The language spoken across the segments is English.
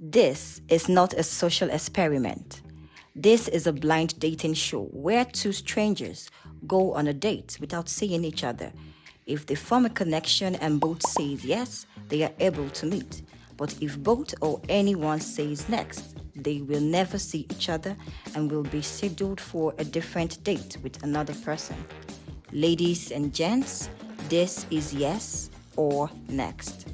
This is not a social experiment. This is a blind dating show where two strangers go on a date without seeing each other. If they form a connection and both say yes, they are able to meet. But if both or anyone says next, they will never see each other and will be scheduled for a different date with another person. Ladies and gents, this is Yes or Next.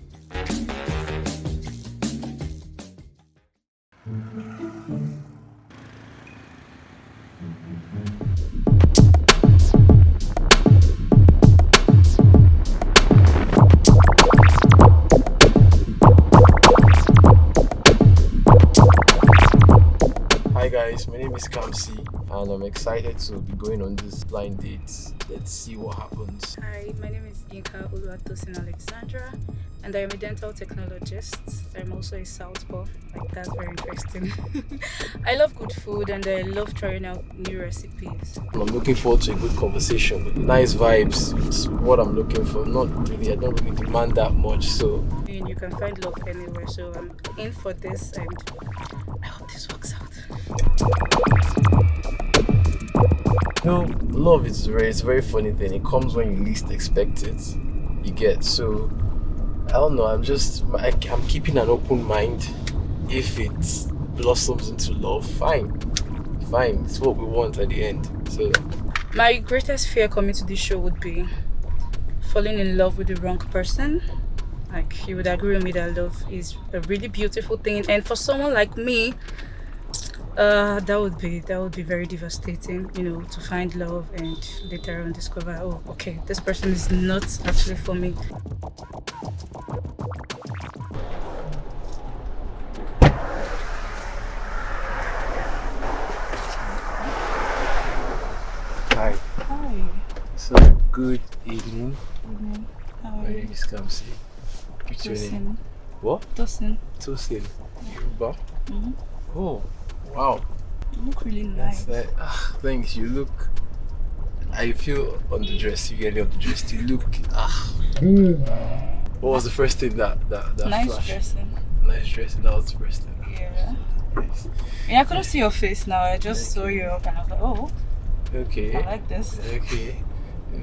Hi guys, my name is Kamsi and I'm excited to be going on this blind date. Let's see what happens. Hi, my name is Yinka Alexandra and I am a dental technologist. I'm also a southpaw. That's very interesting. I love good food and I love trying out new recipes. I'm looking forward to a good conversation. Nice vibes, it's what I'm looking for. I don't really demand that much, so. And you can find love anywhere, so I'm in for this and I hope this works out. Love is it's a very funny thing. It comes when you least expect it. You get, so I don't know, I'm keeping an open mind. If it blossoms into love, fine, it's what we want at the end. So my greatest fear coming to this show would be falling in love with the wrong person. Like, you would agree with me that love is a really beautiful thing, and for someone like me, that would be very devastating, to find love and later on discover, oh, okay, this person is not actually for me. Hi. Hi. So good evening. How My are you? name is Kamsi. What's your name? What? Tosin. Tosin. Yoruba. Mm-hmm. Oh, wow. You look really nice. Thanks. You look. I feel underdressed. You get underdressed. You look. What was the first thing that Nice flashed? dressing. Nice dressing. That was the first thing. Yeah. Yes. Yeah, I couldn't see your face now. I just saw you up and I was like, oh, Okay. I like this.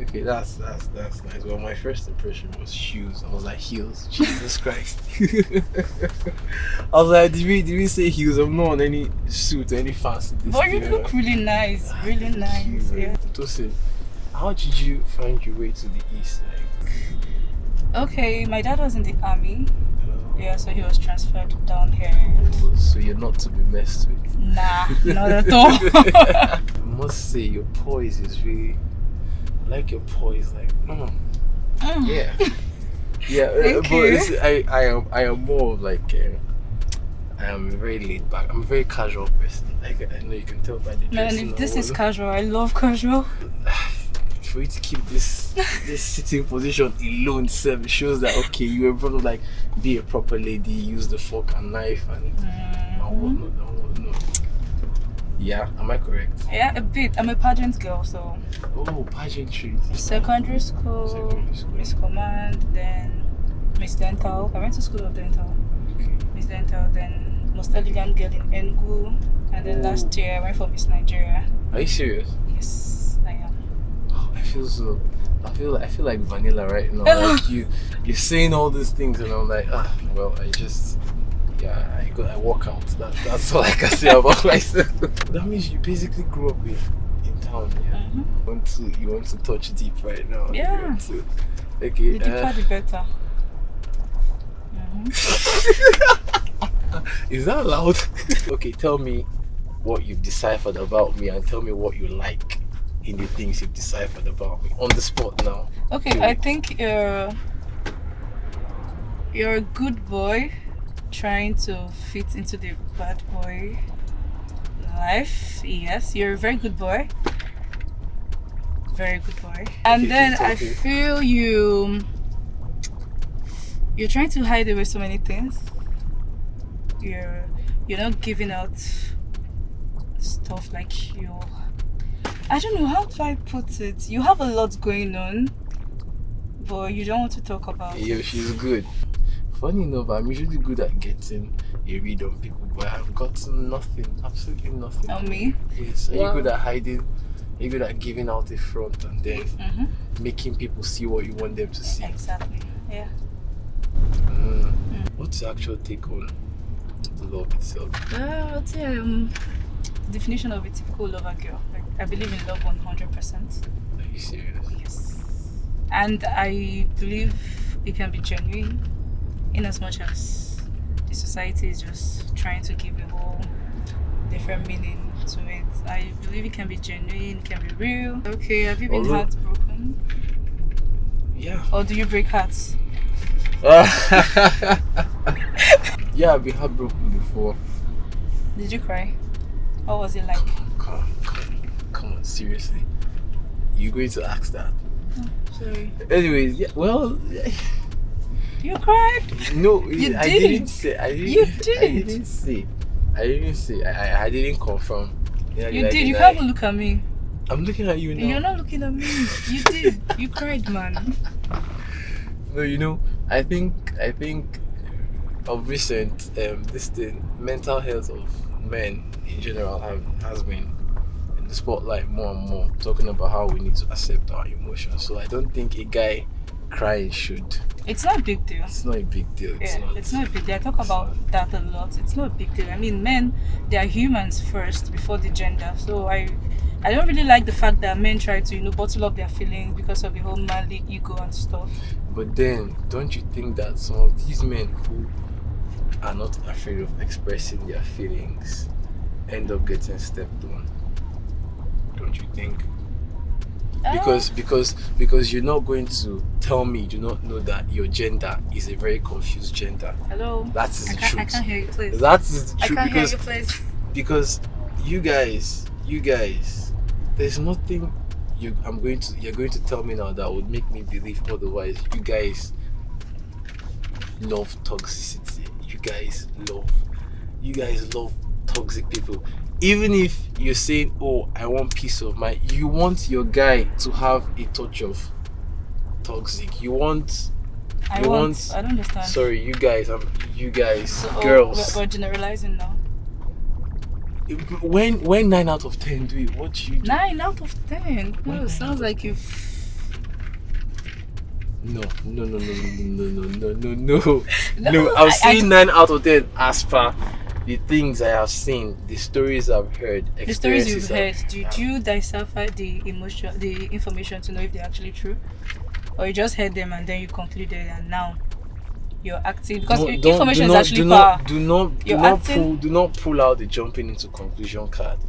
Okay, that's nice. Well, my first impression was shoes. I was like, heels. Jesus Christ. I was like, did we say heels? I'm not on any suit, any fancy. But you look really nice. Really nice. Yeah. Tosin, how did you find your way to the east? Okay, my dad was in the army. Yeah, so he was transferred down here. So you're not to be messed with. Nah, not at all. I must say, your poise is really. I like your poise, like. Yeah. Yeah, Thank you. Listen, I am more of like. I am very laid back. I'm a very casual person. Like, I know you can tell by the dress. Man, if this is casual, I love casual. For you to keep this sitting position alone, it shows that okay, you were brought up like be a proper lady, use the fork and knife and whatnot. Yeah, am I correct? Yeah, a bit. I'm a pageant girl, so. Oh, pageantry. Secondary school, Miss Command, then Miss Dental. I went to school of dental. Okay. Miss Dental, then Most Elegant Girl in Enugu, and then last year I went for Miss Nigeria. Are you serious? Yes, I am. Oh, I feel like vanilla right now. Like you're saying all these things and I'm like, well, I walk out. That's all I can say about myself. That means you basically grew up in town, yeah. Mm-hmm. You want to touch deep right now. Yeah. Okay. The deeper the better. Is that loud? Okay, tell me what you've deciphered about me and tell me what you like in the things you've deciphered about me on the spot now. Okay, I think you're a good boy trying to fit into the bad boy life. Yes, you're a very good boy. Very good boy. And Okay, then keep I talking. feel you're trying to hide away so many things. You're not giving out stuff like you. I don't know how do I put it. You have a lot going on, but you don't want to talk about Yeah, it. she's good. funny enough, I'm usually good at getting a read on people, but I have gotten nothing, absolutely nothing. On me? Yes. Are Wow. you good at hiding? Are you good at giving out a front and then making people see what you want them to see? Exactly. Yeah. What's the actual take on the love itself? I'd say definition of a typical lover girl. Like, I believe in love 100%. Are you serious? Yes. And I believe it can be genuine, in as much as the society is just trying to give a whole different meaning to it. I believe it can be genuine, it can be real. Okay, have you been heartbroken? Yeah. Or do you break hearts? Yeah, I've been heartbroken before. Did you cry? What was it like? Come on, seriously. You're going to ask that? Sorry. Anyways, yeah, well, You cried? no, You I did. didn't say. You did. I didn't say. I didn't confirm. You did. You can't even look at me. I'm looking at you now. You're not looking at me. You did. You cried, man. No, I think of recent this thing, mental health of men in general has been in the spotlight more and more, talking about how we need to accept our emotions. So I don't think a guy crying should. It's not a big deal. It's not a big deal. It's not a big deal. I talk about that a lot. It's not a big deal. I mean, men, they are humans first before the gender. So I don't really like the fact that men try to, bottle up their feelings because of the whole manly ego and stuff. But then, don't you think that some of these men who are not afraid of expressing their feelings end up getting stepped on? Don't you think? Because you're not going to tell me you do not know that your gender is a very confused gender. Hello? That is the truth. I can't hear you, please. That is the truth. I can't hear you, please. Because you guys, there's nothing you're going to tell me now that would make me believe otherwise. You guys love toxicity. You guys love toxic people. Even if you're saying, oh, I want peace of mind, you want your guy to have a touch of toxic. I don't understand. Sorry, you guys, so, girls. We're generalizing now. When 9 out of 10 do it, what you do? 9 out of 10? No, sounds like you. No. I'm saying 9 out of 10 as per the things I have seen, the stories I've heard, the stories you've heard. Did you decipher the information to know if they're actually true, or you just heard them and then you concluded and now you're acting because information is actually power. Do not pull out the jumping into conclusion card.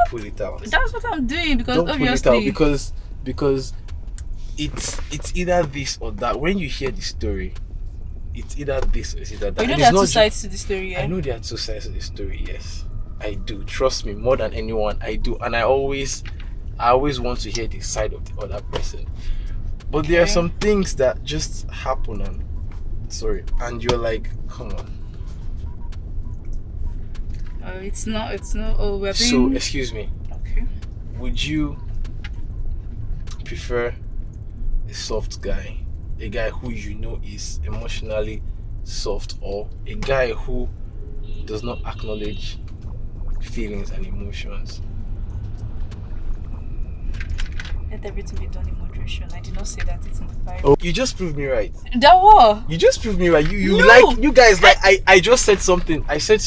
Pull it out. That's what I'm doing because don't obviously pull it out because it's either this or that. When you hear the story, it's either this or it's either that. You know there are two sides to the story, yeah? I know there are two sides to the story, yes. I do. Trust me, more than anyone, I do. And I always want to hear the side of the other person. But there are some things that just happen and you're like, come on. It's not. Oh, we're being... So, excuse me. Okay. Would you prefer a soft guy, a guy who you know is emotionally soft, or a guy who does not acknowledge feelings and emotions? Let everything be done in moderation. I did not say that. It's in the Bible. Oh, you just proved me right. That what? You just proved me right. You No. like, you guys like, I just said something. I said,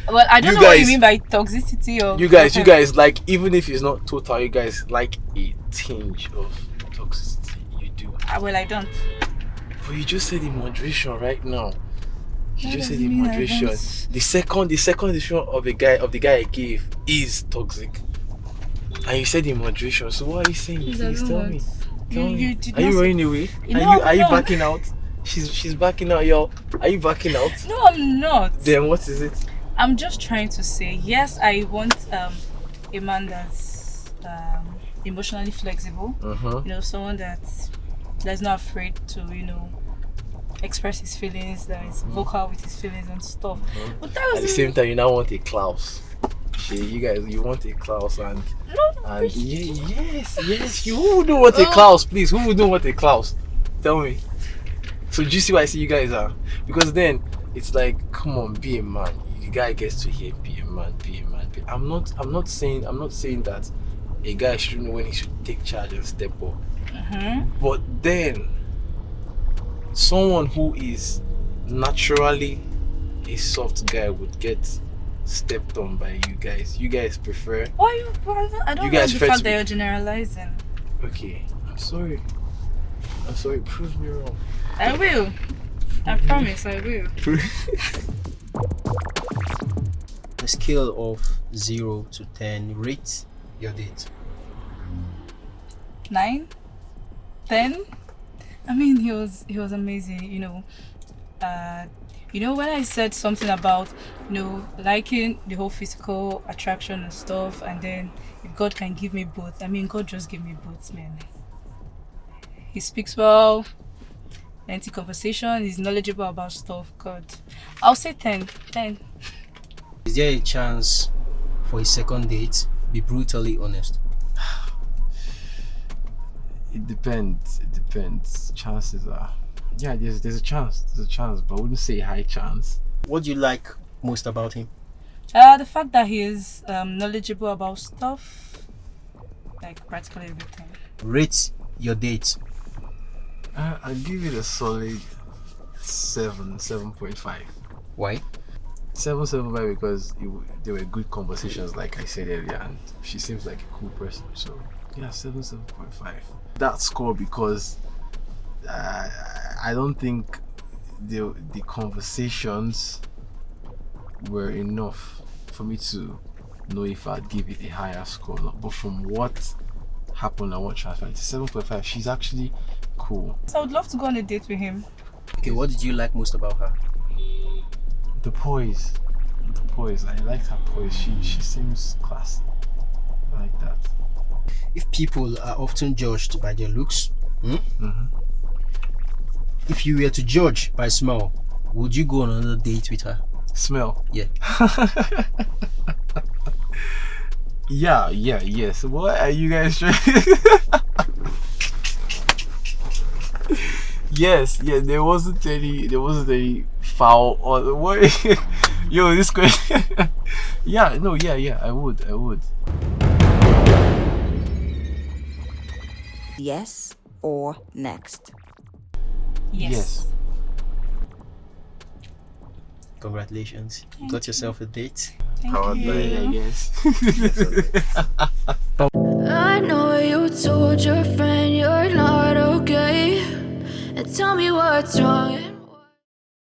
Well, I don't know what you mean by toxicity or... You guys like, even if it's not total, you guys like a tinge of toxicity. You do. Well, I don't. But you just said in moderation right now. You That just said doesn't in mean I moderation. don't. The second edition of the guy I gave is toxic. And you said in moderation. So what are you saying? Please tell me. You did Are you not running away? No, Are you no. backing out? She's backing out, y'all. Are you backing out? No, I'm not. Then what is it? I'm just trying to say, yes, I want a man that's emotionally flexible. Someone that's not afraid to, express his feelings, that is vocal with his feelings and stuff. But that was at the same time, you now want a Klaus. You guys, you want a Klaus and yes. Who would not want a Klaus, please? Who would not want a Klaus? Tell me. So do you see why I see you guys are? Because then it's like, come on, be a man. The guy gets to hear, be a man, be a man. I'm not saying that a guy should know when he should take charge and step up. But then someone who is naturally a soft guy would get stepped on by you guys. You guys prefer. I don't like the fact that you're generalizing. Okay, I'm sorry. Prove me wrong. I will. I promise I will. A scale of 0 to 10, rate your date. 9, 10. I mean, he was amazing. When I said something about liking the whole physical attraction and stuff, and then if God can give me both, I mean, God just gave me both, man. He speaks well, lengthy conversation, he's knowledgeable about stuff. God, I'll say 10. Is there a chance for a second date? Be brutally honest. It depends. Chances are, yeah, there's a chance, but I wouldn't say high chance. What do you like most about him? The fact that he is knowledgeable about stuff, like practically everything. Rate your date. I'll give it a solid 7.5. Why? 7.75 because there were good conversations, like I said earlier, and she seems like a cool person. So yeah, 7.5. That score because I don't think the conversations were enough for me to know if I'd give it a higher score or not. But from what happened and what transpired, 7.5. She's actually cool. So I would love to go on a date with him. Okay, what did you like most about her? The poise. I liked her poise. She seems classy. I like that. If people are often judged by their looks, if you were to judge by smell, would you go on another date with her? Smell? Yeah. Yes. What are you guys trying? Yes. There wasn't any foul or what? Yo, this question. Yeah. I would. Yes or next? Yes. Congratulations. You got yourself a date. Thank you. I guess. I know you told your friend you're not okay, and tell me what's wrong.